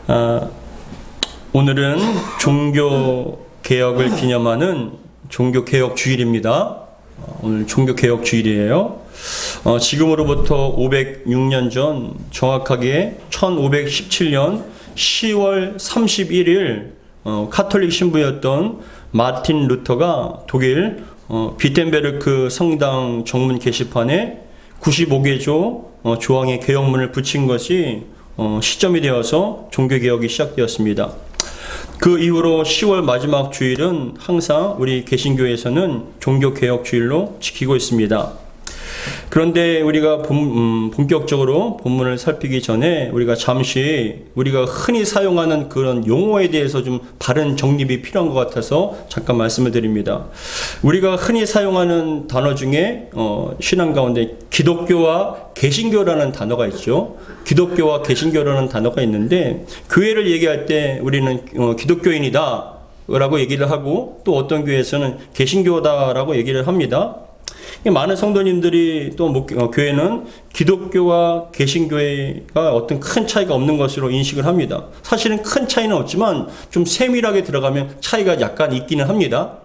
아, 오늘은 종교개혁을 기념하는 종교개혁주일입니다. 오늘 종교개혁주일이에요. 지금으로부터 506년 전, 정확하게 1517년 10월 31일 카톨릭 신부였던 마틴 루터가 독일 비텐베르크 성당 정문 게시판에 95개조 조항의 개혁문을 붙인 것이 시점이 되어서 종교개혁이 시작되었습니다. 그 이후로 10월 마지막 주일은 항상 우리 개신교에서는 종교개혁주일로 지키고 있습니다. 그런데 우리가 본격적으로 본문을 살피기 전에 우리가 잠시 우리가 흔히 사용하는 그런 용어에 대해서 좀 바른 정립이 필요한 것 같아서 잠깐 말씀을 드립니다. 우리가 흔히 사용하는 단어 중에 신앙 가운데 기독교와 개신교라는 단어가 있죠. 기독교와 개신교라는 단어가 있는데 교회를 얘기할 때 우리는 기독교인이다 라고 얘기를 하고 또 어떤 교회에서는 개신교다라고 얘기를 합니다. 많은 성도님들이 또 교회는 기독교와 개신교회가 어떤 큰 차이가 없는 것으로 인식을 합니다. 사실은 큰 차이는 없지만 좀 세밀하게 들어가면 차이가 약간 있기는 합니다.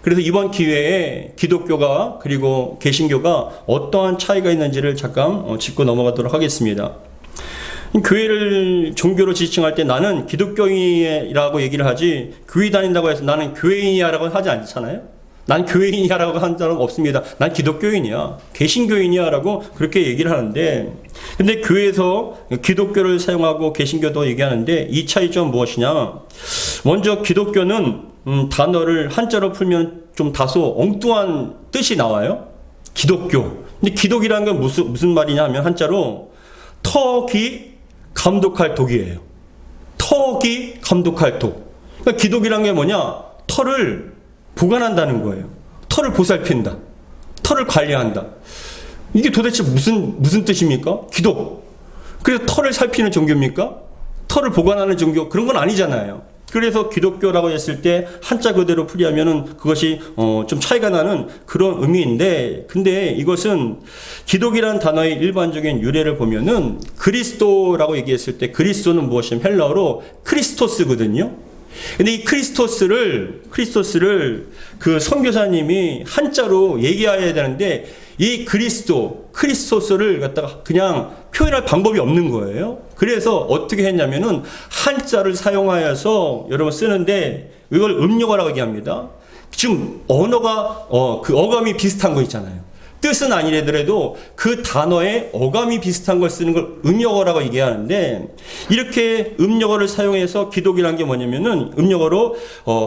그래서 이번 기회에 기독교가 그리고 개신교가 어떠한 차이가 있는지를 잠깐 짚고 넘어가도록 하겠습니다. 교회를 종교로 지칭할 때 나는 기독교인이라고 얘기를 하지 교회 다닌다고 해서 나는 교회인이야라고 하지 않잖아요. 난 교회인이야라고 한 사람 없습니다. 난 기독교인이야, 개신교인이야라고 그렇게 얘기를 하는데, 근데 교회에서 기독교를 사용하고 개신교도 얘기하는데 이 차이점은 무엇이냐? 먼저 기독교는 단어를 한자로 풀면 좀 다소 엉뚱한 뜻이 나와요. 기독교. 근데 기독이라는 건 무슨 말이냐 하면 한자로 턱이 감독할 독이에요. 턱이 감독할 독. 그러니까 기독이라는 게 뭐냐? 털을 보관한다는 거예요. 털을 보살핀다. 털을 관리한다. 이게 도대체 무슨 뜻입니까? 기독. 그래서 털을 살피는 종교입니까? 털을 보관하는 종교, 그런 건 아니잖아요. 그래서 기독교라고 했을 때 한자 그대로 풀이하면은 그것이 좀 차이가 나는 그런 의미인데, 근데 이것은 기독이라는 단어의 일반적인 유래를 보면은 그리스도라고 얘기했을 때 그리스도는 무엇이냐면 헬라어로 크리스토스거든요. 근데 이 크리스토스를 그 선교사님이 한자로 얘기해야 되는데 이 크리스토스를 갖다가 그냥 표현할 방법이 없는 거예요. 그래서 어떻게 했냐면은 한자를 사용하여서 여러분 쓰는데 이걸 음력어라고 얘기합니다. 지금 언어가 그 어감이 비슷한 거 있잖아요. 뜻은 아니더라도 그 단어의 어감이 비슷한 걸 쓰는 걸 음력어라고 얘기하는데, 이렇게 음력어를 사용해서 기독이라는 게 뭐냐면은 음력어로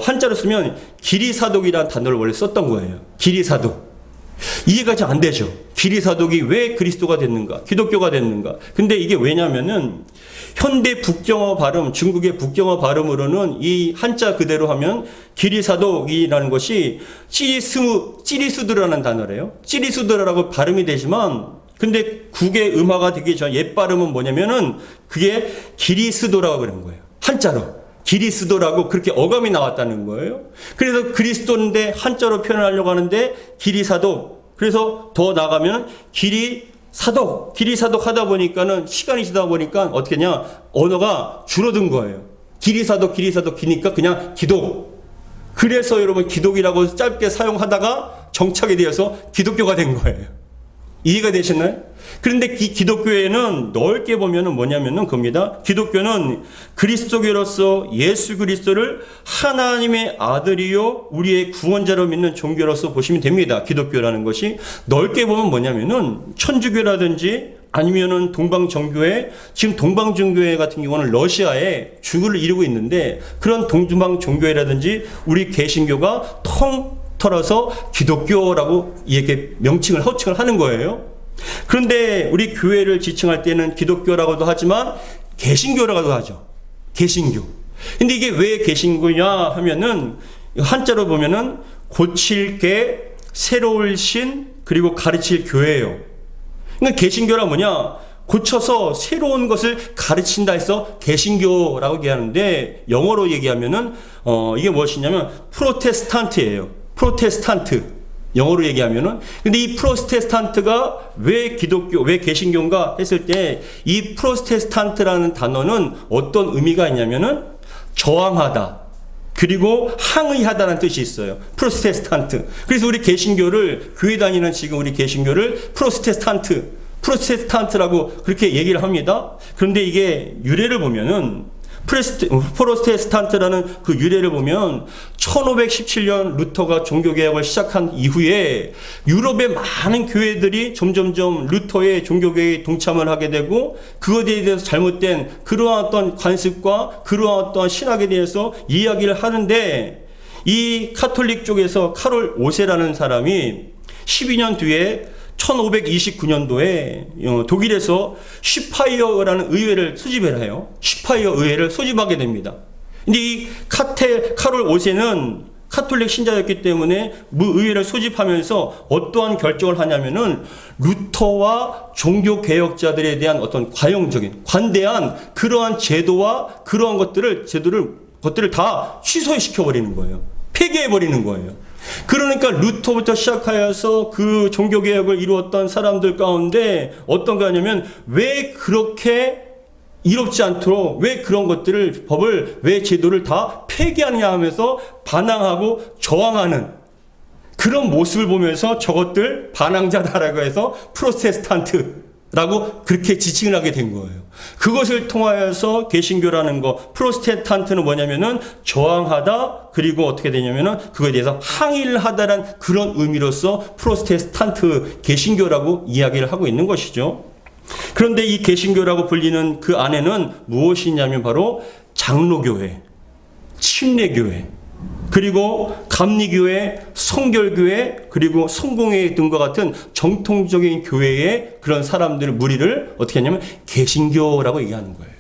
한자로 쓰면 기리사독이라는 단어를 원래 썼던 거예요. 기리사독. 이해가 잘 안 되죠. 기리사독이 왜 그리스도가 됐는가, 기독교가 됐는가. 근데 이게 왜냐면은 현대 북경어 발음, 중국의 북경어 발음으로는 이 한자 그대로 하면 기리사독이라는 것이 찌리수드라는 단어래요. 찌리수드라고 발음이 되지만, 근데 국의 음화가 되기 전 옛 발음은 뭐냐면은 그게 기리스도라고 그런 거예요. 한자로. 기리스도라고 그렇게 어감이 나왔다는 거예요. 그래서 그리스도인데 한자로 표현하려고 하는데 기리사독. 그래서 더 나가면 기리사독 하다 보니까는 시간이 지나다 보니까 어떻게 하냐? 언어가 줄어든 거예요. 기리사독 기니까 그냥 기독. 그래서 여러분 기독이라고 짧게 사용하다가 정착이 되어서 기독교가 된 거예요. 이해가 되셨나요? 그런데 이 기독교에는 넓게 보면은 뭐냐면은 겁니다. 기독교는 그리스도교로서 예수 그리스도를 하나님의 아들이요 우리의 구원자로 믿는 종교로서 보시면 됩니다. 기독교라는 것이 넓게 보면 뭐냐면은 천주교라든지 아니면은 동방정교회, 지금 동방정교회 같은 경우는 러시아에 주를 이루고 있는데 그런 동방정교회라든지 우리 개신교가 털어서 기독교라고 이렇게 호칭을 하는 거예요. 그런데 우리 교회를 지칭할 때는 기독교라고도 하지만 개신교라고도 하죠. 개신교. 근데 이게 왜 개신교냐 하면은 한자로 보면은 고칠 개, 새로울 신, 그리고 가르칠 교회예요. 그러니까 개신교란 뭐냐? 고쳐서 새로운 것을 가르친다 해서 개신교라고 얘기하는데, 영어로 얘기하면은 이게 무엇이냐면 프로테스탄트예요. 프로테스탄트. 영어로 얘기하면은. 근데 이 프로테스탄트가 왜 기독교, 왜 개신교인가 했을 때 이 프로테스탄트라는 단어는 어떤 의미가 있냐면은 저항하다, 그리고 항의하다는 뜻이 있어요. 프로테스탄트. 그래서 우리 개신교를, 교회 다니는 지금 우리 개신교를 프로테스탄트라고 그렇게 얘기를 합니다. 그런데 이게 유래를 보면은 프로테스탄트라는 그 유래를 보면 1517년 루터가 종교개혁을 시작한 이후에 유럽의 많은 교회들이 점점점 루터의 종교개혁에 동참을 하게 되고 그것에 대해서 잘못된 그러한 어떤 관습과 그러한 어떤 신학에 대해서 이야기를 하는데 이 카톨릭 쪽에서 카롤 5세라는 사람이 12년 뒤에 1529년도에 독일에서 슈파이어라는 의회를 소집을 해요. 슈파이어 의회를 소집하게 됩니다. 근데 이 카롤 5세는 카톨릭 신자였기 때문에 의회를 소집하면서 어떠한 결정을 하냐면은 루터와 종교 개혁자들에 대한 어떤 과용적인, 관대한 그러한 제도와 그러한 것들을 다 취소시켜 버리는 거예요. 폐기해 버리는 거예요. 그러니까 루터부터 시작하여서 그 종교개혁을 이루었던 사람들 가운데 어떤 거냐면 왜 그렇게 이롭지 않도록 왜 그런 것들을, 법을, 왜 제도를 다 폐기하느냐 하면서 반항하고 저항하는 그런 모습을 보면서 저것들 반항자다라고 해서 프로테스탄트라고 그렇게 지칭을 하게 된 거예요. 그것을 통하여서 개신교라는 거, 프로테스탄트는 뭐냐면은 저항하다, 그리고 어떻게 되냐면은 그거에 대해서 항의를 하다라는 그런 의미로서 프로테스탄트 개신교라고 이야기를 하고 있는 것이죠. 그런데 이 개신교라고 불리는 그 안에는 무엇이냐면 바로 장로교회, 침례교회, 그리고 감리교회, 성결교회, 그리고 성공회 등과 같은 정통적인 교회의 그런 사람들, 무리를 어떻게 하냐면 개신교라고 얘기하는 거예요.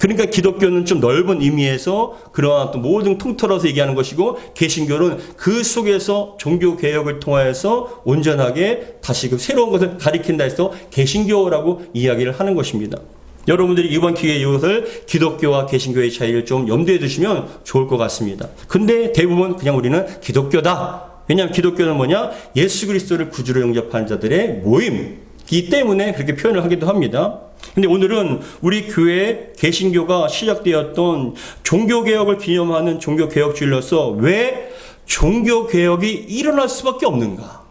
그러니까 기독교는 좀 넓은 의미에서 그러한 또 모든 통틀어서 얘기하는 것이고, 개신교는 그 속에서 종교개혁을 통하여서 온전하게 다시 그 새로운 것을 가리킨다 해서 개신교라고 이야기를 하는 것입니다. 여러분들이 이번 기회에 이것을 기독교와 개신교의 차이를 좀 염두에 두시면 좋을 것 같습니다. 근데 대부분 그냥 우리는 기독교다. 왜냐하면 기독교는 뭐냐? 예수 그리스도를 구주로 영접한 자들의 모임이기 때문에 그렇게 표현을 하기도 합니다. 근데 오늘은 우리 교회 개신교가 시작되었던 종교개혁을 기념하는 종교개혁주의로서 왜 종교개혁이 일어날 수밖에 없는가?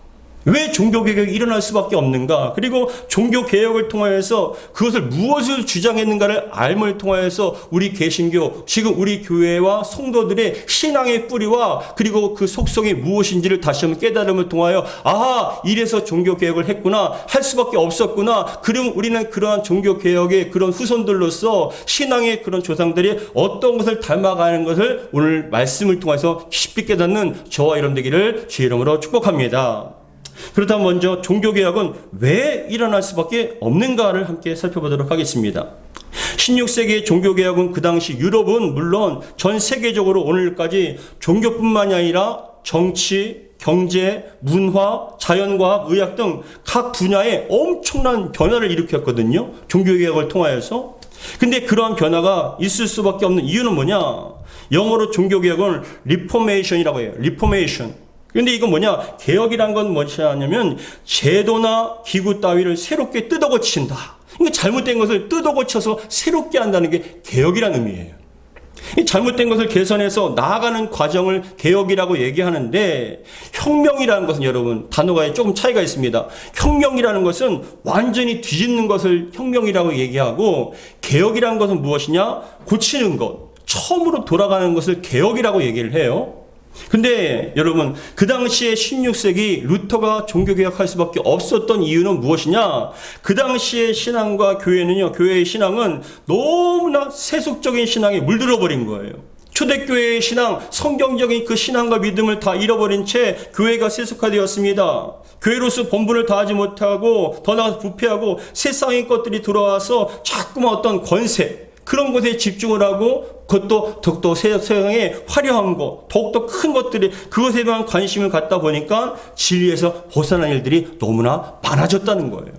왜 종교개혁이 일어날 수밖에 없는가? 그리고 종교개혁을 통하여서 그것을 무엇을 주장했는가를 알을 통하여서 우리 개신교, 지금 우리 교회와 성도들의 신앙의 뿌리와 그리고 그 속성이 무엇인지를 다시 한번 깨달음을 통하여 아하, 이래서 종교개혁을 했구나, 할 수밖에 없었구나. 그럼 우리는 그러한 종교개혁의 그런 후손들로서 신앙의 그런 조상들이 어떤 것을 닮아가는 것을 오늘 말씀을 통해서 깊이 깨닫는 저와 여러분 되기를 주의 이름으로 축복합니다. 그렇다면 먼저 종교개혁은 왜 일어날 수밖에 없는가를 함께 살펴보도록 하겠습니다. 16세기의 종교개혁은 그 당시 유럽은 물론 전 세계적으로 오늘까지 종교뿐만이 아니라 정치, 경제, 문화, 자연과학, 의학 등 각 분야에 엄청난 변화를 일으켰거든요. 종교개혁을 통하여서. 근데 그러한 변화가 있을 수밖에 없는 이유는 뭐냐? 영어로 종교개혁은 리포메이션이라고 해요. 리포메이션. 근데 이건 뭐냐? 개혁이란 건 뭐냐면 제도나 기구 따위를 새롭게 뜯어고친다. 그러니까 잘못된 것을 뜯어고쳐서 새롭게 한다는 게 개혁이라는 의미예요. 이 잘못된 것을 개선해서 나아가는 과정을 개혁이라고 얘기하는데, 혁명이라는 것은 여러분 단어가 조금 차이가 있습니다. 혁명이라는 것은 완전히 뒤집는 것을 혁명이라고 얘기하고, 개혁이라는 것은 무엇이냐? 고치는 것, 처음으로 돌아가는 것을 개혁이라고 얘기를 해요. 근데 여러분 그 당시에 16세기 루터가 종교개혁할 수밖에 없었던 이유는 무엇이냐? 그 당시의 신앙과 교회는요, 교회의 신앙은 너무나 세속적인 신앙에 물들어 버린 거예요. 초대교회의 신앙, 성경적인 그 신앙과 믿음을 다 잃어버린 채 교회가 세속화되었습니다. 교회로서 본분을 다하지 못하고 더 나아가서 부패하고 세상의 것들이 들어와서 자꾸만 어떤 권세, 그런 것에 집중을 하고, 그것도 더욱더 세상에 화려한 것, 더욱더 큰 것들이 그것에 대한 관심을 갖다 보니까 진리에서 벗어난 일들이 너무나 많아졌다는 거예요.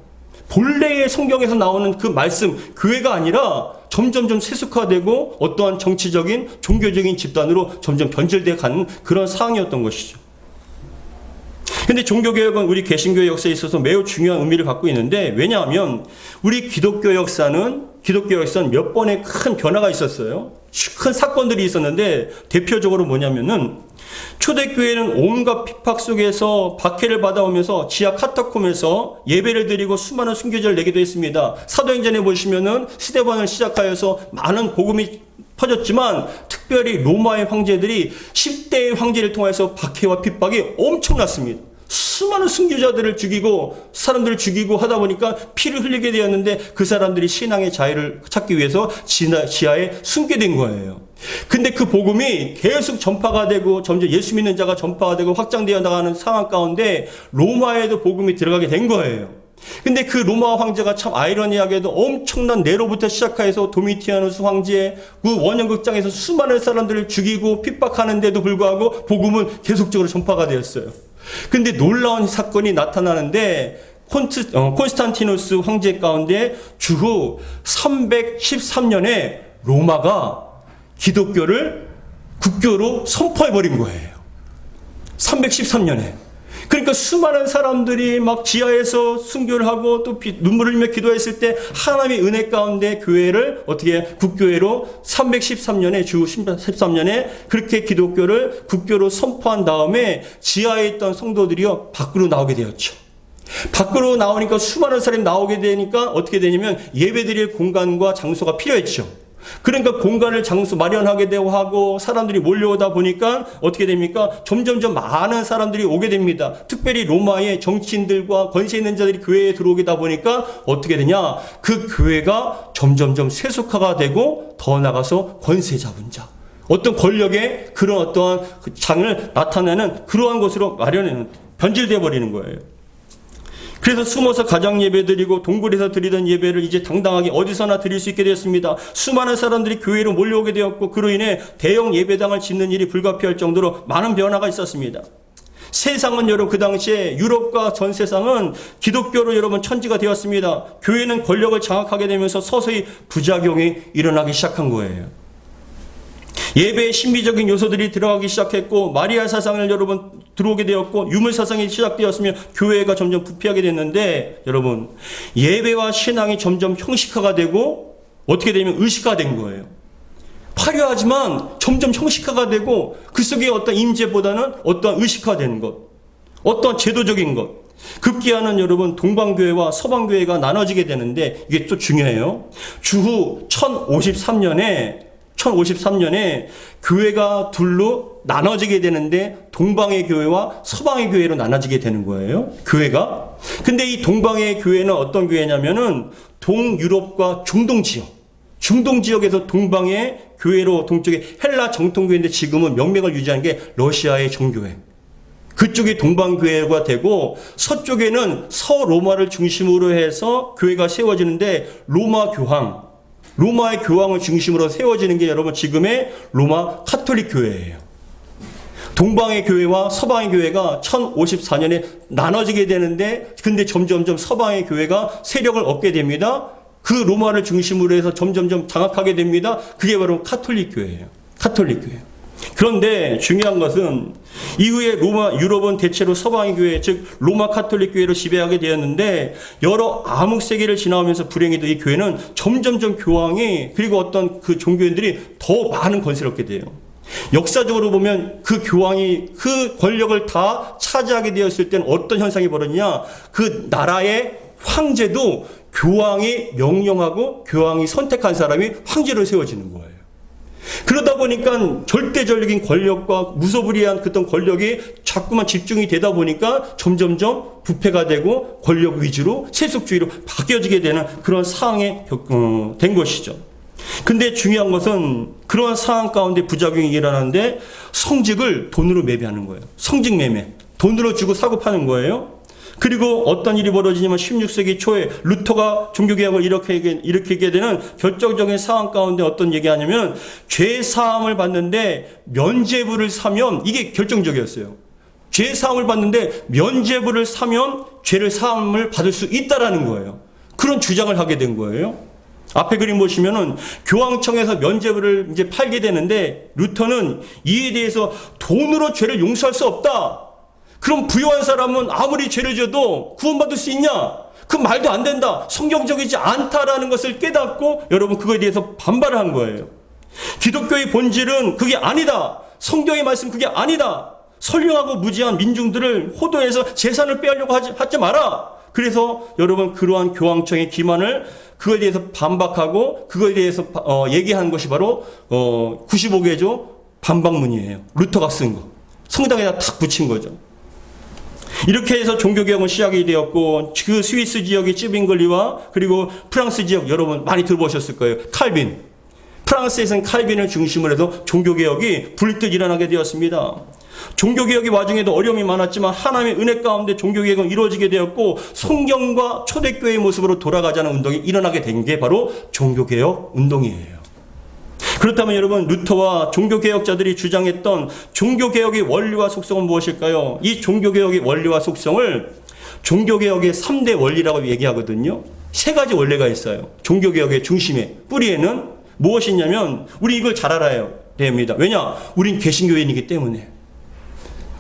본래의 성경에서 나오는 그 말씀, 교회가 아니라 점점점 세속화되고 어떠한 정치적인, 종교적인 집단으로 점점 변질되어 가는 그런 상황이었던 것이죠. 근데 종교개혁은 우리 개신교의 역사에 있어서 매우 중요한 의미를 갖고 있는데, 왜냐하면 우리 기독교 역사는 몇 번의 큰 변화가 있었어요. 큰 사건들이 있었는데, 대표적으로 뭐냐면은 초대교회는 온갖 핍박 속에서 박해를 받아오면서 지하 카타콤에서 예배를 드리고 수많은 순교제를 내기도 했습니다. 사도행전에 보시면은 스데반을 시작하여서 많은 복음이 퍼졌지만, 특별히 로마의 황제들이 10대의 황제를 통해서 박해와 핍박이 엄청났습니다. 수많은 순교자들을 죽이고 사람들을 죽이고 하다 보니까 피를 흘리게 되었는데, 그 사람들이 신앙의 자유를 찾기 위해서 지하에 숨게 된 거예요. 근데 그 복음이 계속 전파가 되고 점점 예수 믿는 자가 전파가 되고 확장되어 나가는 상황 가운데 로마에도 복음이 들어가게 된 거예요. 근데 그 로마 황제가 참 아이러니하게도 엄청난 네로부터 시작해서 도미티아누스 황제 그 원형극장에서 수많은 사람들을 죽이고 핍박하는데도 불구하고 복음은 계속적으로 전파가 되었어요. 근데 놀라운 사건이 나타나는데, 콘스탄티누스 황제 가운데 주후 313년에 로마가 기독교를 국교로 선포해버린 거예요. 313년에. 그러니까 수많은 사람들이 막 지하에서 순교를 하고 또 눈물을 흘리며 기도했을 때, 하나님의 은혜 가운데 교회를 어떻게 국교회로 313년에 주 13년에 그렇게 기독교를 국교로 선포한 다음에 지하에 있던 성도들이요 밖으로 나오게 되었죠. 밖으로 나오니까 수많은 사람이 나오게 되니까 어떻게 되냐면 예배드릴 공간과 장소가 필요했죠. 그러니까 공간을 장소 마련하게 되고 하고 사람들이 몰려오다 보니까 어떻게 됩니까? 점점점 많은 사람들이 오게 됩니다. 특별히 로마의 정치인들과 권세 있는 자들이 교회에 들어오게 되다 보니까 어떻게 되냐? 그 교회가 점점점 세속화가 되고, 더 나가서 권세 잡은 자, 어떤 권력의 그런 어떠한 장을 나타내는 그러한 것으로 변질되어 버리는 거예요. 그래서 숨어서 가정 예배 드리고 동굴에서 드리던 예배를 이제 당당하게 어디서나 드릴 수 있게 되었습니다. 수많은 사람들이 교회로 몰려오게 되었고, 그로 인해 대형 예배당을 짓는 일이 불가피할 정도로 많은 변화가 있었습니다. 세상은 여러분, 그 당시에 유럽과 전 세상은 기독교로 여러분 천지가 되었습니다. 교회는 권력을 장악하게 되면서 서서히 부작용이 일어나기 시작한 거예요. 예배의 신비적인 요소들이 들어가기 시작했고, 마리아 사상을 여러분 들어오게 되었고, 유물 사상이 시작되었으며 교회가 점점 부패하게 됐는데, 여러분 예배와 신앙이 점점 형식화가 되고 어떻게 되면 의식화된 거예요. 화려하지만 점점 형식화가 되고, 그 속에 어떤 임재보다는 어떤 의식화된 것, 어떤 제도적인 것, 급기야는 여러분 동방교회와 서방교회가 나눠지게 되는데, 이게 또 중요해요. 주후 1053년에 교회가 둘로 나눠지게 되는데, 동방의 교회와 서방의 교회로 나눠지게 되는 거예요, 교회가. 근데 이 동방의 교회는 어떤 교회냐면은 동유럽과 중동 지역에서 동방의 교회로, 동쪽에 헬라 정통교회인데 지금은 명맥을 유지하는 게 러시아의 정교회, 그쪽이 동방교회가 되고, 서쪽에는 서로마를 중심으로 해서 교회가 세워지는데, 로마의 교황을 중심으로 세워지는 게 여러분 지금의 로마 카톨릭 교회예요. 동방의 교회와 서방의 교회가 1054년에 나눠지게 되는데, 근데 점점점 서방의 교회가 세력을 얻게 됩니다. 그 로마를 중심으로 해서 점점점 장악하게 됩니다. 그게 바로 카톨릭 교회예요. 카톨릭 교회. 그런데 중요한 것은 이후에 유럽은 대체로 서방의 교회, 즉 로마 카톨릭 교회로 지배하게 되었는데, 여러 암흑 세기를 지나오면서 불행히도 이 교회는 점점점 교황이, 그리고 어떤 그 종교인들이 더 많은 권세를 얻게 돼요. 역사적으로 보면 그 교황이 그 권력을 다 차지하게 되었을 때는 어떤 현상이 벌어지냐? 그 나라의 황제도 교황이 명령하고 교황이 선택한 사람이 황제로 세워지는 거예요. 그러다 보니까 절대적인 권력과 무소불위한 그런 권력이 자꾸만 집중이 되다 보니까 점점점 부패가 되고 권력 위주로 세속주의로 바뀌어지게 되는 그런 상황에 된 것이죠. 근데 중요한 것은 그런 상황 가운데 부작용이 일어나는데, 성직을 돈으로 매매하는 거예요. 성직 매매. 돈으로 주고 사고 파는 거예요. 그리고 어떤 일이 벌어지냐면 16세기 초에 루터가 종교개혁을 일으키게 되는 결정적인 상황 가운데 어떤 얘기하냐면, 죄사함을 받는데 면죄부를 사면, 이게 결정적이었어요. 죄사함을 받는데 면죄부를 사면 죄를 사함을 받을 수 있다라는 거예요. 그런 주장을 하게 된 거예요. 앞에 그림 보시면은 교황청에서 면죄부를 이제 팔게 되는데, 루터는 이에 대해서 돈으로 죄를 용서할 수 없다, 그럼 부유한 사람은 아무리 죄를 져도 구원받을 수 있냐? 그 말도 안 된다. 성경적이지 않다라는 것을 깨닫고 여러분 그거에 대해서 반발을 한 거예요. 기독교의 본질은 그게 아니다. 성경의 말씀 그게 아니다. 선량하고 무지한 민중들을 호도해서 재산을 빼앗려고 하지 마라. 그래서 여러분 그러한 교황청의 기만을 그거에 대해서 반박하고 그거에 대해서 얘기한 것이 바로 95개조 반박문이에요. 루터가 쓴 거. 성당에다 탁 붙인 거죠. 이렇게 해서 종교개혁은 시작이 되었고 그 스위스 지역의 찌빙글리와 그리고 프랑스 지역 여러분 많이 들어보셨을 거예요. 칼빈. 프랑스에서는 칼빈을 중심으로 해서 종교개혁이 불뜻 일어나게 되었습니다. 종교개혁의 와중에도 어려움이 많았지만 하나님의 은혜 가운데 종교개혁은 이루어지게 되었고 성경과 초대교회의 모습으로 돌아가자는 운동이 일어나게 된 게 바로 종교개혁 운동이에요. 그렇다면 여러분 루터와 종교개혁자들이 주장했던 종교개혁의 원리와 속성은 무엇일까요? 이 종교개혁의 원리와 속성을 종교개혁의 3대 원리라고 얘기하거든요. 3가지 원리가 있어요. 종교개혁의 중심에 뿌리에는 무엇이냐면 우리 이걸 잘 알아야 됩니다. 왜냐? 우린 개신교인이기 때문에.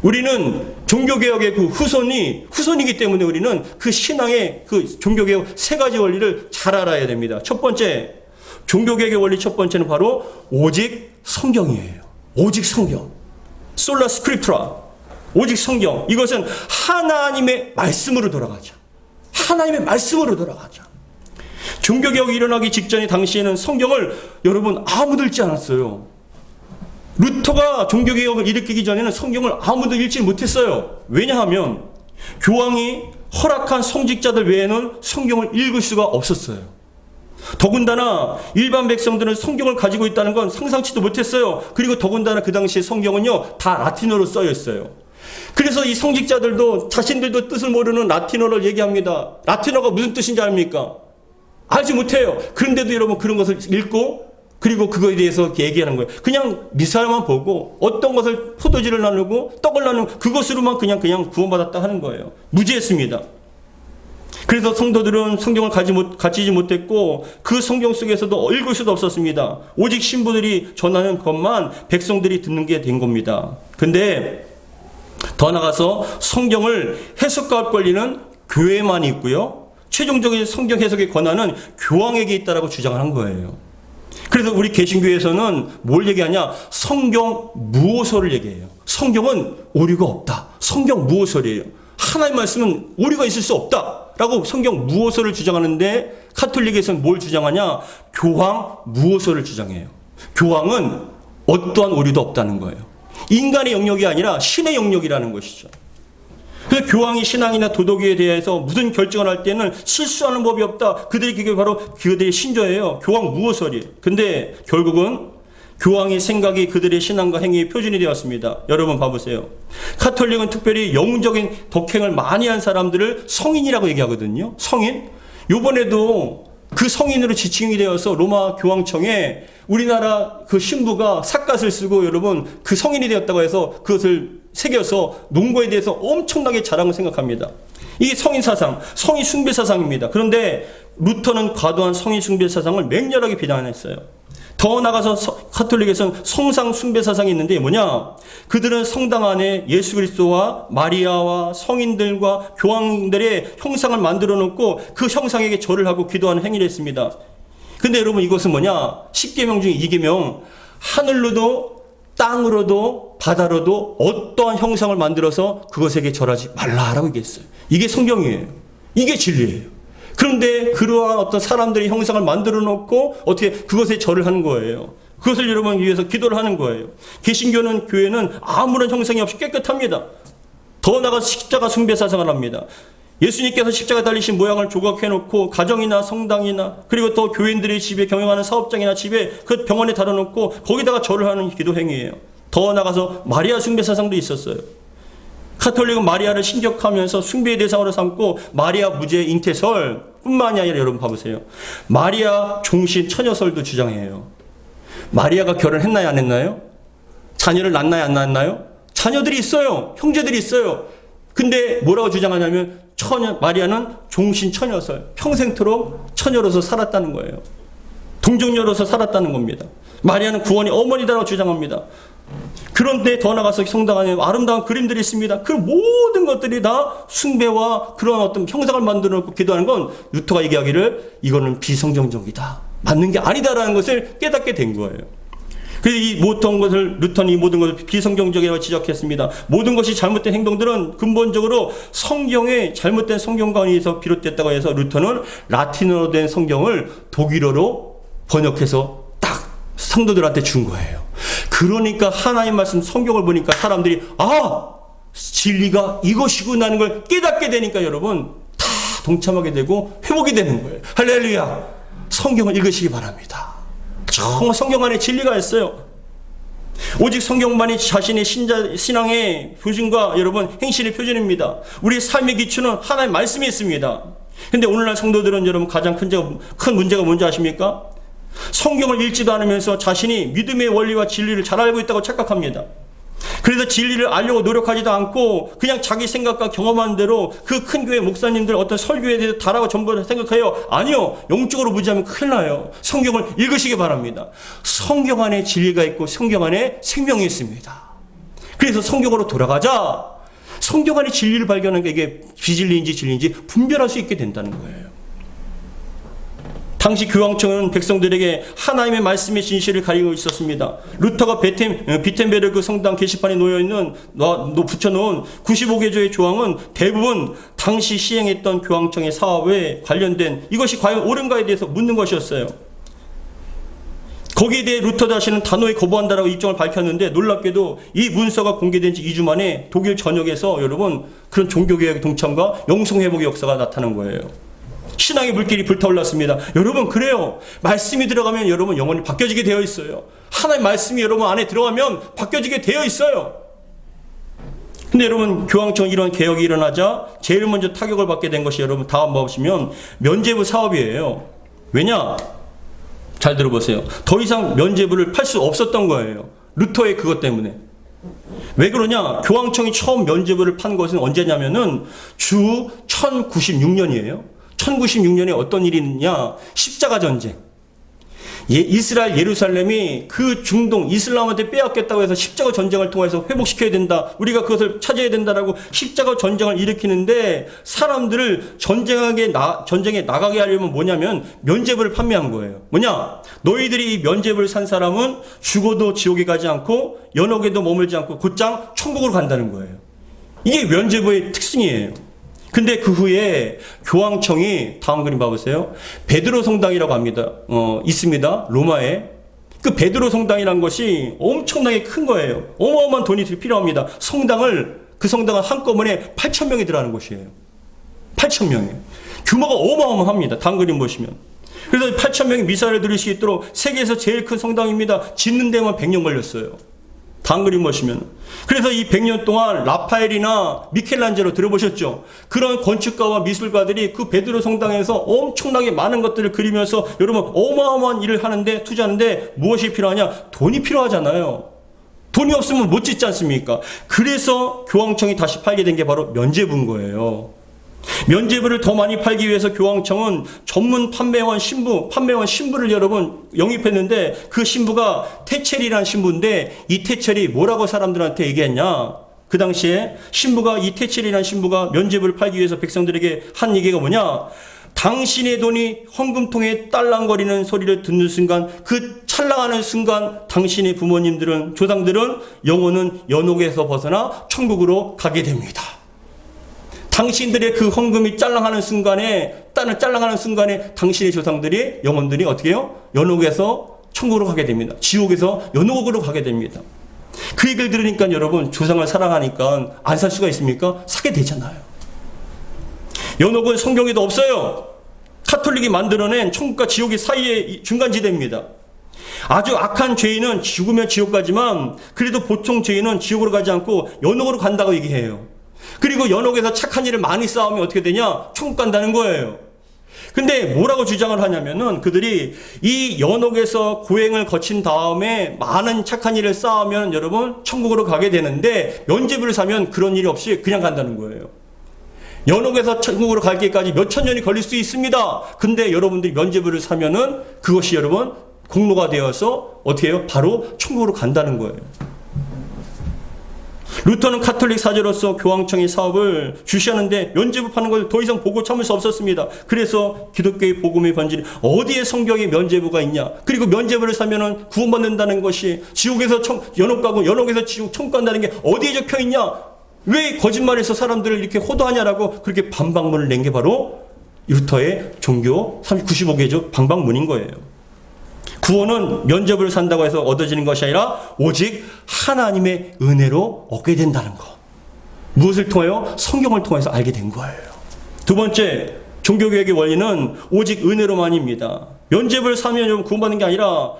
우리는 종교개혁의 그 후손이기 때문에 우리는 그 신앙의 그 종교개혁 3가지 원리를 잘 알아야 됩니다. 첫 번째, 종교개혁의 원리 첫 번째는 바로 오직 성경이에요. 오직 성경. 솔라 스크립트라. 오직 성경. 이것은 하나님의 말씀으로 돌아가자. 하나님의 말씀으로 돌아가자. 종교개혁이 일어나기 직전에 당시에는 성경을 여러분 아무도 읽지 않았어요. 루터가 종교개혁을 일으키기 전에는 성경을 아무도 읽지 못했어요. 왜냐하면 교황이 허락한 성직자들 외에는 성경을 읽을 수가 없었어요. 더군다나 일반 백성들은 성경을 가지고 있다는 건 상상치도 못했어요. 그리고 더군다나 그 당시에 성경은요 다 라틴어로 써여 있어요. 그래서 이 성직자들도 자신들도 뜻을 모르는 라틴어를 얘기합니다. 라틴어가 무슨 뜻인지 압니까? 알지 못해요. 그런데도 여러분 그런 것을 읽고 그리고 그거에 대해서 얘기하는 거예요. 그냥 미사만 보고 어떤 것을 포도주를 나누고 떡을 나누고 그것으로만 그냥 구원받았다 하는 거예요. 무지했습니다. 그래서 성도들은 성경을 가지지 못했고 그 성경 속에서도 읽을 수도 없었습니다. 오직 신부들이 전하는 것만 백성들이 듣는 게 된 겁니다. 근데 더 나가서 성경을 해석할 권리는 교회만 있고요. 최종적인 성경 해석의 권한은 교황에게 있다라고 주장을 한 거예요. 그래서 우리 개신교에서는 뭘 얘기하냐? 성경 무호설을 얘기해요. 성경은 오류가 없다. 성경 무호설이에요. 하나님의 말씀은 오류가 있을 수 없다라고 성경 무호설을 주장하는데 카톨릭에서는 뭘 주장하냐? 교황 무호설을 주장해요. 교황은 어떠한 오류도 없다는 거예요. 인간의 영역이 아니라 신의 영역이라는 것이죠. 그 교황이 신앙이나 도덕에 대해서 무슨 결정을 할 때는 실수하는 법이 없다. 그게 바로 그들의 신조예요. 교황 무호설이에요. 근데 결국은 교황의 생각이 그들의 신앙과 행위의 표준이 되었습니다. 여러분 봐보세요. 카톨릭은 특별히 영웅적인 덕행을 많이 한 사람들을 성인이라고 얘기하거든요. 성인. 요번에도 그 성인으로 지칭이 되어서 로마 교황청에 우리나라 그 신부가 삿갓을 쓰고 여러분 그 성인이 되었다고 해서 그것을 새겨서 논거에 대해서 엄청나게 자랑을 생각합니다. 이게 성인 사상, 성인 숭배 사상입니다. 그런데 루터는 과도한 성인 숭배 사상을 맹렬하게 비난했어요. 더 나가서 카톨릭에서는 성상 숭배 사상이 있는데 뭐냐? 그들은 성당 안에 예수 그리스도와 마리아와 성인들과 교황들의 형상을 만들어 놓고 그 형상에게 절을 하고 기도하는 행위를 했습니다. 근데 여러분 이것은 뭐냐? 10계명 중에 2계명 하늘로도 땅으로도 바다로도 어떠한 형상을 만들어서 그것에게 절하지 말라라고 얘기했어요. 이게 성경이에요. 이게 진리예요. 그런데 그러한 어떤 사람들의 형상을 만들어 놓고 어떻게 그것에 절을 하는 거예요. 그것을 여러분 위해서 기도를 하는 거예요. 개신교는 교회는 아무런 형상이 없이 깨끗합니다. 더 나아가서 십자가 숭배 사상을 합니다. 예수님께서 십자가 달리신 모양을 조각해 놓고 가정이나 성당이나 그리고 또 교인들의 집에 경영하는 사업장이나 집에 그 병원에 달아놓고 거기다가 절을 하는 기도 행위예요. 더 나아가서 마리아 숭배 사상도 있었어요. 카톨릭은 마리아를 신격하면서 숭배의 대상으로 삼고 마리아 무죄 잉태설 뿐만이 아니라 여러분 봐보세요. 마리아 종신 처녀설도 주장해요. 마리아가 결혼했나요 안 했나요? 자녀를 낳나요 안 낳았나요? 자녀들이 있어요. 형제들이 있어요. 근데 뭐라고 주장하냐면 마리아는 종신 처녀설, 평생토록 처녀로서 살았다는 거예요. 동정녀로서 살았다는 겁니다. 마리아는 구원의 어머니다라고 주장합니다. 그런데 더 나가서 성당 안에 아름다운 그림들이 있습니다. 그 모든 것들이 다 숭배와 그런 어떤 형상을 만들어 놓고 기도하는 건 루터가 얘기하기를 이거는 비성경적이다. 맞는 게 아니다라는 것을 깨닫게 된 거예요. 그래서 이 모든 것을 루터는 이 모든 것을 비성경적이라고 지적했습니다. 모든 것이 잘못된 행동들은 근본적으로 성경의 잘못된 성경관에서 비롯됐다고 해서 루터는 라틴어로 된 성경을 독일어로 번역해서 딱 성도들한테 준 거예요. 그러니까 하나님 말씀 성경을 보니까 사람들이 진리가 이것이구나는 걸 깨닫게 되니까 여러분 다 동참하게 되고 회복이 되는 거예요. 할렐루야. 성경을 읽으시기 바랍니다. 정말 성경 안에 진리가 있어요. 오직 성경만이 자신의 신앙의 표준과 여러분 행실의 표준입니다. 우리의 삶의 기초는 하나님의 말씀이 있습니다. 근데 오늘날 성도들은 여러분 가장 큰 문제가 뭔지 아십니까? 성경을 읽지도 않으면서 자신이 믿음의 원리와 진리를 잘 알고 있다고 착각합니다. 그래서 진리를 알려고 노력하지도 않고 그냥 자기 생각과 경험한 대로 그 큰 교회 목사님들 어떤 설교에 대해서 다라고 전부 생각해요. 아니요. 영적으로 무지하면 큰일 나요. 성경을 읽으시기 바랍니다. 성경 안에 진리가 있고 성경 안에 생명이 있습니다. 그래서 성경으로 돌아가자. 성경 안에 진리를 발견하는 게 이게 비진리인지 진리인지 분별할 수 있게 된다는 거예요. 당시 교황청은 백성들에게 하나님의 말씀의 진실을 가리고 있었습니다. 루터가 비텐베르크 성당 게시판에 붙여놓은 95개조의 조항은 대부분 당시 시행했던 교황청의 사업에 관련된 이것이 과연 옳은가에 대해서 묻는 것이었어요. 거기에 대해 루터 자신은 단호히 거부한다라고 입장을 밝혔는데 놀랍게도 이 문서가 공개된 지 2주 만에 독일 전역에서 여러분 그런 종교개혁 동참과 영성회복의 역사가 나타난 거예요. 신앙의 물길이 불타올랐습니다. 여러분 그래요. 말씀이 들어가면 여러분 영혼이 바뀌어지게 되어 있어요. 하나님의 말씀이 여러분 안에 들어가면 바뀌어지게 되어 있어요. 근데 여러분 교황청 이런 개혁이 일어나자 제일 먼저 타격을 받게 된 것이 여러분 다음 보시면 면죄부 사업이에요. 왜냐? 잘 들어보세요. 더 이상 면죄부를 팔 수 없었던 거예요. 루터의 그것 때문에. 왜 그러냐? 교황청이 처음 면죄부를 판 것은 언제냐면은 주 1096년이에요. 1096년에 어떤 일이 있느냐? 십자가 전쟁. 이스라엘 예루살렘이 그 중동 이슬람한테 빼앗겼다고 해서 십자가 전쟁을 통해서 회복시켜야 된다. 우리가 그것을 찾아야 된다라고 십자가 전쟁을 일으키는데 사람들을 전쟁에 나가게 하려면 뭐냐면 면죄부를 판매한 거예요. 뭐냐? 너희들이 이 면죄부를 산 사람은 죽어도 지옥에 가지 않고 연옥에도 머물지 않고 곧장 천국으로 간다는 거예요. 이게 면죄부의 특징이에요. 근데 그 후에 교황청이 다음 그림 봐보세요. 베드로 성당이라고 합니다. 있습니다. 로마에. 그 베드로 성당이란 것이 엄청나게 큰 거예요. 어마어마한 돈이 필요합니다. 그 성당은 한꺼번에 8,000명이 들어가는 곳이에요. 8,000명이. 규모가 어마어마합니다. 다음 그림 보시면. 그래서 8,000명이 미사를 드릴 수 있도록 세계에서 제일 큰 성당입니다. 짓는 데만 100년 걸렸어요. 다음 그림 보시면. 그래서 이 100년 동안 라파엘이나 미켈란젤로 들어보셨죠? 그런 건축가와 미술가들이 그 베드로 성당에서 엄청나게 많은 것들을 그리면서 여러분 어마어마한 일을 하는데 투자하는데 무엇이 필요하냐? 돈이 필요하잖아요. 돈이 없으면 못 짓지 않습니까? 그래서 교황청이 다시 팔게 된 게 바로 면죄부인 거예요. 면죄부를 더 많이 팔기 위해서 교황청은 전문 판매원 신부를 여러분 영입했는데 그 신부가 테첼이라는 신부인데 이 테첼이 뭐라고 사람들한테 얘기했냐? 그 당시에 이 테첼이라는 신부가 면죄부를 팔기 위해서 백성들에게 한 얘기가 뭐냐? 당신의 돈이 헌금통에 딸랑거리는 소리를 듣는 순간 그 찰랑하는 순간 당신의 부모님들은 조상들은 영혼은 연옥에서 벗어나 천국으로 가게 됩니다. 당신들의 그 헌금이 짤랑하는 순간에 당신의 조상들이 영혼들이 어떻게 해요? 연옥에서 천국으로 가게 됩니다. 지옥에서 연옥으로 가게 됩니다. 그 얘기를 들으니까 여러분 조상을 사랑하니까 안 살 수가 있습니까? 사게 되잖아요. 연옥은 성경에도 없어요. 카톨릭이 만들어낸 천국과 지옥의 사이의 중간지대입니다. 아주 악한 죄인은 죽으면 지옥 가지만 그래도 보통 죄인은 지옥으로 가지 않고 연옥으로 간다고 얘기해요. 그리고 연옥에서 착한 일을 많이 쌓으면 어떻게 되냐? 천국 간다는 거예요. 근데 뭐라고 주장을 하냐면은 그들이 이 연옥에서 고행을 거친 다음에 많은 착한 일을 쌓으면 여러분 천국으로 가게 되는데 면죄부를 사면 그런 일이 없이 그냥 간다는 거예요. 연옥에서 천국으로 갈기까지 몇천 년이 걸릴 수 있습니다. 근데 여러분들이 면죄부를 사면은 그것이 여러분 공로가 되어서 어떻게 해요? 바로 천국으로 간다는 거예요. 루터는 카톨릭 사제로서 교황청의 사업을 주시하는데 면죄부 하는 걸 더 이상 보고 참을 수 없었습니다. 그래서 기독교의 복음의 번질이 어디에 성경에 면죄부가 있냐? 그리고 면죄부를 사면은 구원받는다는 것이 지옥에서 연옥 가고 연옥에서 지옥 천국 간다는 게 어디에 적혀 있냐? 왜 거짓말해서 사람들을 이렇게 호도하냐라고 그렇게 반박문을 낸 게 바로 루터의 종교 95개조 방박문인 거예요. 구원은 면죄부를 산다고 해서 얻어지는 것이 아니라 오직 하나님의 은혜로 얻게 된다는 것. 무엇을 통하여? 성경을 통해서 알게 된 거예요. 두 번째, 종교개혁의 원리는 오직 은혜로만입니다. 면죄부를 사면 구원받는 게 아니라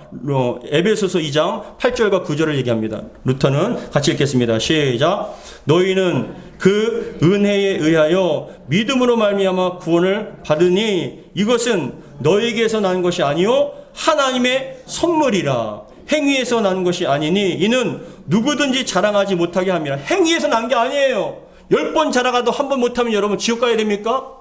에베소서 2장 8절과 9절을 얘기합니다. 루터는 같이 읽겠습니다. 시작. 너희는 그 은혜에 의하여 믿음으로 말미암아 구원을 받으니 이것은 너에게서 난 것이 아니요 하나님의 선물이라. 행위에서 난 것이 아니니 이는 누구든지 자랑하지 못하게 함이라. 행위에서 난 게 아니에요. 10번 자랑하도 한 번 못하면 여러분 지옥 가야 됩니까?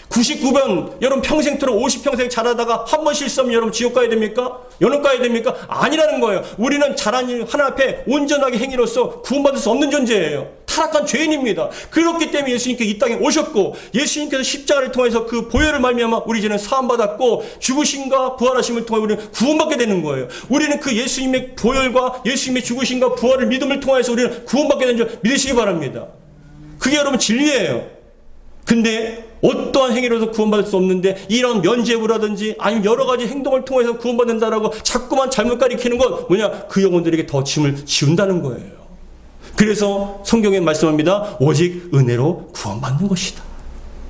99번 여러분 평생토록 50평생 잘하다가 한 번 실수하면 여러분 지옥 가야 됩니까? 연옥 가야 됩니까? 아니라는 거예요. 우리는 잘한 일 하나 앞에 온전하게 행위로서 구원받을 수 없는 존재예요. 타락한 죄인입니다. 그렇기 때문에 예수님께서 이 땅에 오셨고 예수님께서 십자가를 통해서 그 보혈을 말미암아 우리 죄는 사함받았고 죽으심과 부활하심을 통해 우리는 구원받게 되는 거예요. 우리는 그 예수님의 보혈과 예수님의 죽으심과 부활을 믿음을 통해서 우리는 구원받게 되는 줄 믿으시기 바랍니다. 그게 여러분 진리예요. 근데 어떠한 행위로도 구원받을 수 없는데 이런 면죄부라든지 아니면 여러 가지 행동을 통해서 구원받는다라고 자꾸만 잘못 가리키는 건 뭐냐? 그 영혼들에게 더 짐을 지운다는 거예요. 그래서 성경에 말씀합니다. 오직 은혜로 구원받는 것이다.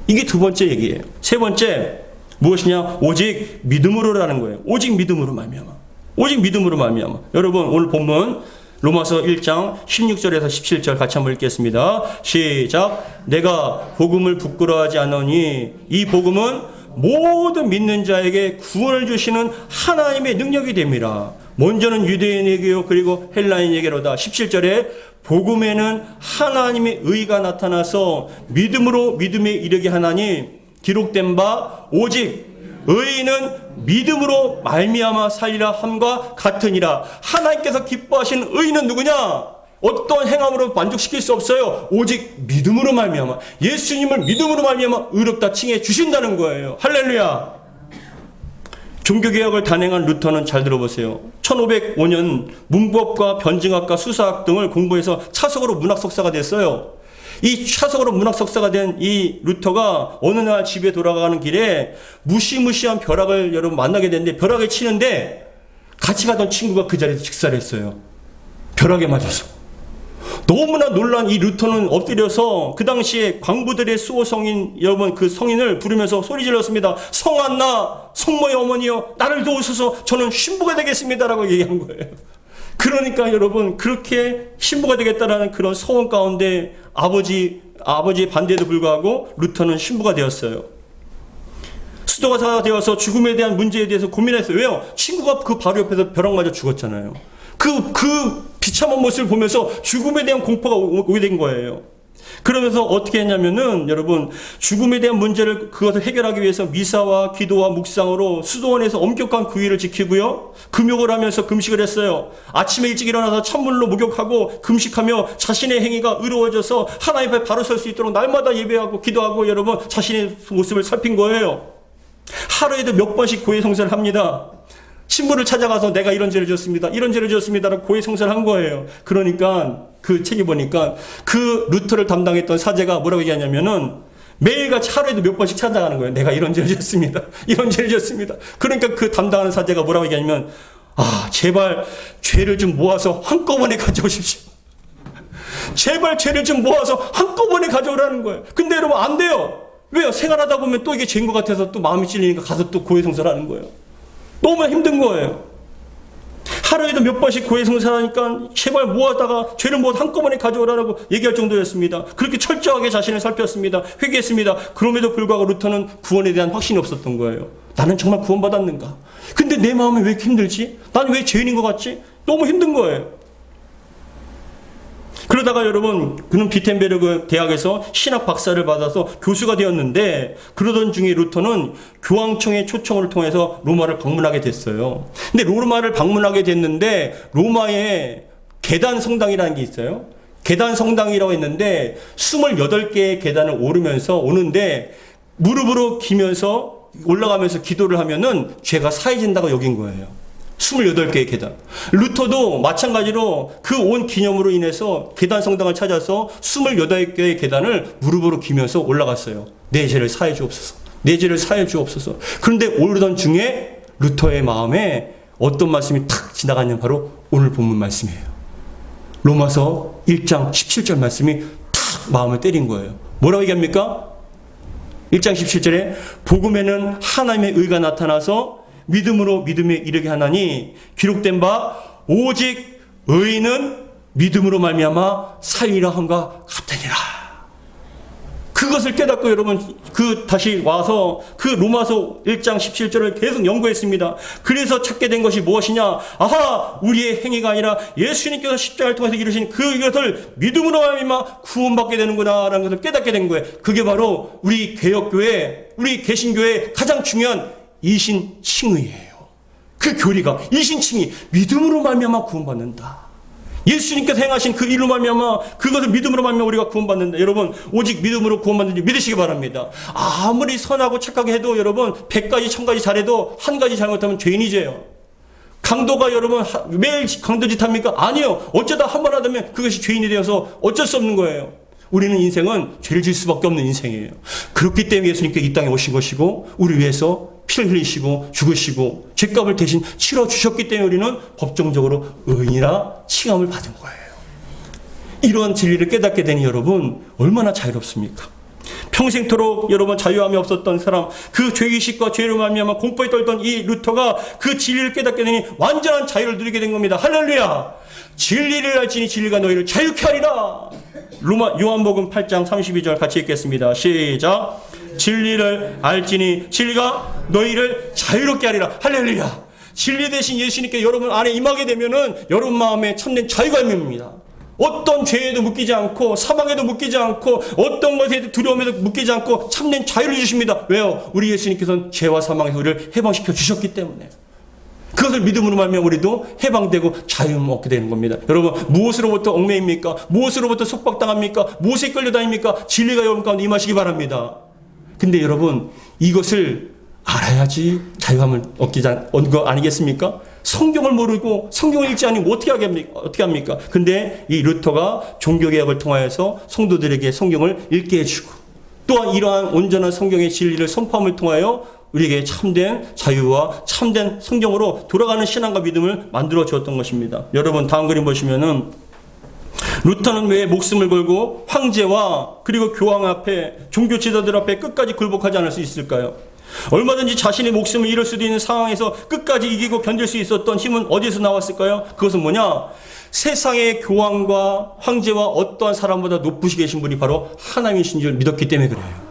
이게 두 번째 얘기예요. 세 번째 무엇이냐? 오직 믿음으로라는 거예요. 오직 믿음으로 말미암아. 오직 믿음으로 말미암아. 여러분 오늘 본문 로마서 1장 16절에서 17절 같이 한번 읽겠습니다. 시작. 내가 복음을 부끄러워하지 않으니 이 복음은 모든 믿는 자에게 구원을 주시는 하나님의 능력이 됨이라. 먼저는 유대인에게요 그리고 헬라인에게로다. 17절에 복음에는 하나님의 의가 나타나서 믿음으로 믿음에 이르게 하나니 기록된 바 오직 의인은 믿음으로 말미암아 살리라 함과 같으니라. 하나님께서 기뻐하시는 의인은 누구냐? 어떤 행함으로 만족시킬 수 없어요. 오직 믿음으로 말미암아 예수님을 믿음으로 말미암아 의롭다 칭해 주신다는 거예요. 할렐루야. 종교개혁을 단행한 루터는 잘 들어보세요. 1505년 문법과 변증학과 수사학 등을 공부해서 차석으로 문학 석사가 됐어요. 이 차석으로 문학 석사가 된 이 루터가 어느 날 집에 돌아가는 길에 무시무시한 벼락을 여러분 만나게 됐는데 벼락을 치는데 같이 가던 친구가 그 자리에서 직사를 했어요. 벼락에 맞아서. 너무나 놀란 이 루터는 엎드려서 그 당시에 광부들의 수호 성인 여러분 그 성인을 부르면서 소리 질렀습니다. 성안나 성모의 어머니여 나를 도우소서 저는 신부가 되겠습니다라고 얘기한 거예요. 그러니까 여러분 그렇게 신부가 되겠다라는 그런 소원 가운데 아버지의 반대에도 불구하고 루터는 신부가 되었어요. 수도가사가 되어서 죽음에 대한 문제에 대해서 고민했어요. 왜요? 친구가 그 바로 옆에서 벼락 맞아 죽었잖아요. 그 비참한 모습을 보면서 죽음에 대한 공포가 오게 된 거예요. 그러면서 어떻게 했냐면은 여러분 죽음에 대한 문제를 그것을 해결하기 위해서 미사와 기도와 묵상으로 수도원에서 엄격한 구의를 지키고요. 금욕을 하면서 금식을 했어요. 아침에 일찍 일어나서 찬물로 목욕하고 금식하며 자신의 행위가 의로워져서 하나님 앞에 바로 설 수 있도록 날마다 예배하고 기도하고 여러분 자신의 모습을 살핀 거예요. 하루에도 몇 번씩 고해성사를 합니다. 신부를 찾아가서 내가 이런 죄를 지었습니다. 이런 죄를 지었습니다라고 고해성사를 한 거예요. 그러니까 그 책에 보니까 그 루터를 담당했던 사제가 뭐라고 얘기하냐면은 매일같이 하루에도 몇 번씩 찾아가는 거예요. 내가 이런 죄를 지었습니다. 이런 죄를 지었습니다. 그러니까 그 담당하는 사제가 뭐라고 얘기하냐면 제발 죄를 좀 모아서 한꺼번에 가져오십시오. 제발 죄를 좀 모아서 한꺼번에 가져오라는 거예요. 근데 여러분 안 돼요. 왜요? 생활하다 보면 또 이게 죄인 것 같아서 또 마음이 찔리니까 가서 또 고해성사를 하는 거예요. 너무 힘든 거예요. 하루에도 몇 번씩 고해성사하니까 제발 모아다가 죄를 모아 한꺼번에 가져오라고 얘기할 정도였습니다. 그렇게 철저하게 자신을 살폈습니다. 회개했습니다. 그럼에도 불구하고 루터는 구원에 대한 확신이 없었던 거예요. 나는 정말 구원받았는가? 근데 내 마음이 왜 이렇게 힘들지? 나는 왜 죄인인 것 같지? 너무 힘든 거예요. 그러다가 여러분 그는 비텐베르그 대학에서 신학 박사를 받아서 교수가 되었는데 그러던 중에 루터는 교황청의 초청을 통해서 로마를 방문하게 됐어요. 근데 로마를 방문하게 됐는데 로마에 계단 성당이라는 게 있어요. 계단 성당이라고 했는데 28개의 계단을 오르면서 오는데 무릎으로 기면서 올라가면서 기도를 하면은 죄가 사해진다고 여긴 거예요. 28개의 계단. 루터도 마찬가지로 그 온 기념으로 인해서 계단 성당을 찾아서 28개의 계단을 무릎으로 기면서 올라갔어요. 내 죄를 사해 주옵소서. 내 죄를 사해 주옵소서. 그런데 오르던 중에 루터의 마음에 어떤 말씀이 탁 지나가냐면 바로 오늘 본문 말씀이에요. 로마서 1장 17절 말씀이 탁 마음을 때린 거예요. 뭐라고 얘기합니까? 1장 17절에 복음에는 하나님의 의가 나타나서 믿음으로 믿음에 이르게 하나니 기록된 바 오직 의인은 믿음으로 말미암아 살리라 함과 같으니라. 그것을 깨닫고 여러분 다시 와서 그 로마서 1장 17절을 계속 연구했습니다. 그래서 찾게 된 것이 무엇이냐? 아하, 우리의 행위가 아니라 예수님께서 십자가를 통해서 이루신 그것을 믿음으로 말미암아 구원받게 되는구나라는 것을 깨닫게 된 거예요. 그게 바로 우리 개혁교회, 우리 개신교회의 가장 중요한 이신칭의예요. 그 교리가 이신칭의, 믿음으로 말미암아 구원받는다. 예수님께서 행하신 그 일로 말미암아 그것을 믿음으로 말미암아 우리가 구원받는다. 여러분 오직 믿음으로 구원받는지 믿으시기 바랍니다. 아무리 선하고 착하게 해도 여러분 100가지 1000가지 잘해도 한 가지 잘못하면 죄인이제요. 강도가 여러분 매일 강도짓 합니까? 아니요. 어쩌다 한 번 하다면 그것이 죄인이 되어서 어쩔 수 없는 거예요. 우리는 인생은 죄를 질 수밖에 없는 인생이에요. 그렇기 때문에 예수님께 이 땅에 오신 것이고 우리 위해서 피를 흘리시고 죽으시고 죄값을 대신 치러주셨기 때문에 우리는 법정적으로 의인이라 칭함을 받은 거예요. 이러한 진리를 깨닫게 되니 여러분 얼마나 자유롭습니까? 평생토록 여러분 자유함이 없었던 사람, 그 죄의식과 죄로 말미암아 공포에 떨던 이 루터가 그 진리를 깨닫게 되니 완전한 자유를 누리게 된 겁니다. 할렐루야! 진리를 알지니 진리가 너희를 자유케 하리라. 요한복음 8장 32절 같이 읽겠습니다. 시작. 진리를 알지니 진리가 너희를 자유롭게 하리라. 할렐루야. 진리 대신 예수님께 여러분 안에 임하게 되면은 여러분 마음에 참된 자유가 임합니다. 어떤 죄에도 묶이지 않고 사망에도 묶이지 않고 어떤 것에도 두려움에도 묶이지 않고 참된 자유를 주십니다. 왜요? 우리 예수님께서는 죄와 사망에서 우리를 해방시켜 주셨기 때문에. 그것을 믿음으로 말미암아 우리도 해방되고 자유를 얻게 되는 겁니다. 여러분 무엇으로부터 얽매입니까? 무엇으로부터 속박당합니까? 무엇에 끌려다닙니까? 진리가 여러분 가운데 임하시기 바랍니다. 근데 여러분 이것을 알아야지 자유함을 얻는 거 아니겠습니까? 성경을 모르고 성경을 읽지 않으면 어떻게 합니까? 근데 이 루터가 종교개혁을 통하여서 성도들에게 성경을 읽게 해주고 또한 이러한 온전한 성경의 진리를 선포함을 통하여 우리에게 참된 자유와 참된 성경으로 돌아가는 신앙과 믿음을 만들어 주었던 것입니다. 여러분 다음 그림 보시면은 루터는 왜 목숨을 걸고 황제와 그리고 교황 앞에 종교 지도자들 앞에 끝까지 굴복하지 않을 수 있을까요? 얼마든지 자신의 목숨을 잃을 수도 있는 상황에서 끝까지 이기고 견딜 수 있었던 힘은 어디서 나왔을까요? 그것은 뭐냐? 세상의 교황과 황제와 어떠한 사람보다 높으시 계신 분이 바로 하나님이신 줄 믿었기 때문에 그래요.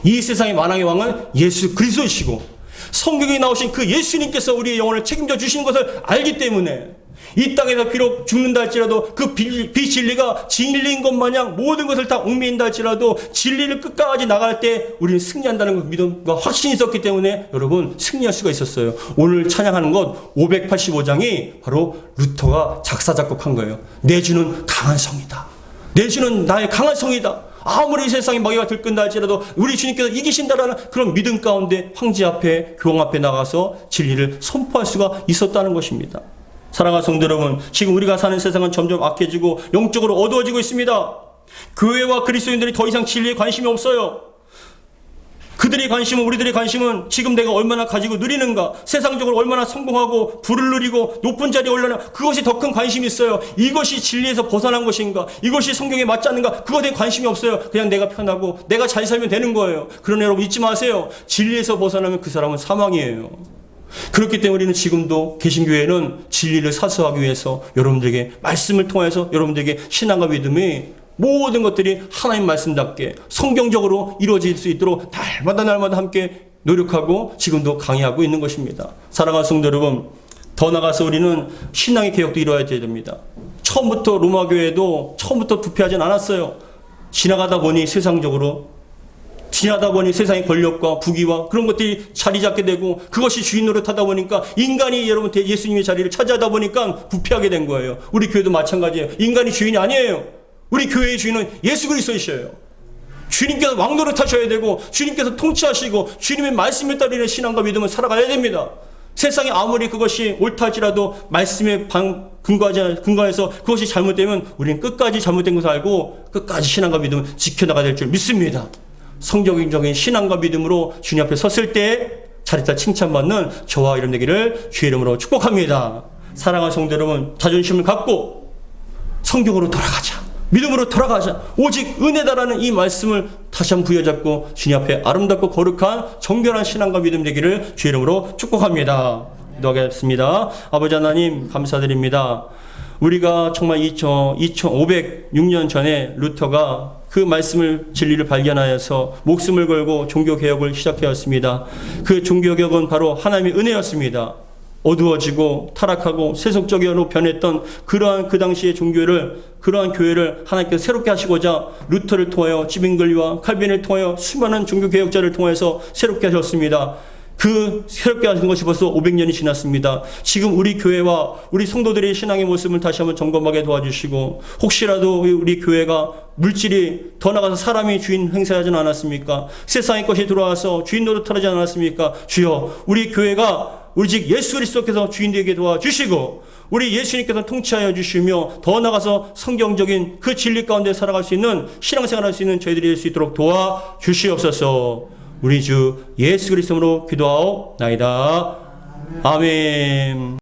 이 세상의 만왕의 왕은 예수 그리스도이시고 성경에 나오신 그 예수님께서 우리의 영혼을 책임져 주시는 것을 알기 때문에 이 땅에서 비록 죽는다 할지라도 그 비진리가 진리인 것 마냥 모든 것을 다 얽매인다 할지라도 진리를 끝까지 나갈 때 우리는 승리한다는 믿음과 확신이 있었기 때문에 여러분 승리할 수가 있었어요. 오늘 찬양하는 것 585장이 바로 루터가 작사 작곡한 거예요. 내 주는 강한 성이다. 내 주는 나의 강한 성이다. 아무리 세상에 마귀가 들끈다 할지라도 우리 주님께서 이기신다라는 그런 믿음 가운데 황제 앞에 교황 앞에 나가서 진리를 선포할 수가 있었다는 것입니다. 사랑하는 성도 여러분, 지금 우리가 사는 세상은 점점 악해지고 영적으로 어두워지고 있습니다. 교회와 그리스도인들이 더 이상 진리에 관심이 없어요. 그들의 관심은, 우리들의 관심은 지금 내가 얼마나 가지고 누리는가, 세상적으로 얼마나 성공하고 부를 누리고 높은 자리에 올라나, 그것이 더 큰 관심이 있어요. 이것이 진리에서 벗어난 것인가, 이것이 성경에 맞지 않는가, 그것에 관심이 없어요. 그냥 내가 편하고 내가 잘 살면 되는 거예요. 그러나 여러분 잊지 마세요. 진리에서 벗어나면 그 사람은 사망이에요. 그렇기 때문에 우리는 지금도 개신교회는 진리를 사수하기 위해서 여러분들에게 말씀을 통해서 여러분들에게 신앙과 믿음이 모든 것들이 하나님 말씀답게 성경적으로 이루어질 수 있도록 날마다 함께 노력하고 지금도 강의하고 있는 것입니다. 사랑하는 성도 여러분, 더 나아가서 우리는 신앙의 개혁도 이루어야 됩니다. 처음부터 로마교회도 처음부터 부패하진 않았어요. 지나다 보니 세상의 권력과 부귀와 그런 것들이 자리 잡게 되고 그것이 주인 노릇하다 보니까 인간이 여러분 예수님의 자리를 차지하다 보니까 부패하게 된 거예요. 우리 교회도 마찬가지예요. 인간이 주인이 아니에요. 우리 교회의 주인은 예수 그리스도이셔요. 주님께서 왕노릇 하셔야 되고 주님께서 통치하시고 주님의 말씀에 따르는 신앙과 믿음을 살아가야 됩니다. 세상에 아무리 그것이 옳다 할지라도 말씀에 근거해서 그것이 잘못되면 우리는 끝까지 잘못된 것을 알고 끝까지 신앙과 믿음을 지켜나가야 될 줄 믿습니다. 성경적인 신앙과 믿음으로 주님 앞에 섰을 때 잘했다 칭찬받는 저와 여러분 되기를 주의 이름으로 축복합니다. 사랑하는 성도 여러분, 자존심을 갖고 성경으로 돌아가자. 믿음으로 돌아가자. 오직 은혜다라는 이 말씀을 다시 한번 부여잡고 주님 앞에 아름답고 거룩한 정결한 신앙과 믿음 되기를 주의 이름으로 축복합니다. 기도하겠습니다. 아버지 하나님 감사드립니다. 우리가 정말 2506년 전에 루터가 그 말씀을 진리를 발견하여서 목숨을 걸고 종교개혁을 시작하였습니다. 그 종교개혁은 바로 하나님의 은혜였습니다. 어두워지고 타락하고 세속적으로 변했던 그러한 그 당시의 그러한 교회를 하나님께서 새롭게 하시고자 루터를 통하여 지빙글리와 칼빈을 통하여 수많은 종교개혁자를 통해서 새롭게 하셨습니다. 그 새롭게 하신 것이 벌써 500년이 지났습니다. 지금 우리 교회와 우리 성도들의 신앙의 모습을 다시 한번 점검하게 도와주시고, 혹시라도 우리 교회가 물질이 더 나가서 사람이 주인 행세하지는 않았습니까? 세상의 것이 들어와서 주인 노릇하지 않았습니까? 주여, 우리 교회가 오직 예수 그리스도께서 주인 되게 도와주시고 우리 예수님께서 통치하여 주시며 더 나아가서 성경적인 그 진리 가운데 살아갈 수 있는 신앙생활할 수 있는 저희들이 될 수 있도록 도와주시옵소서. 우리 주 예수 그리스도로 기도하옵나이다. 아멘.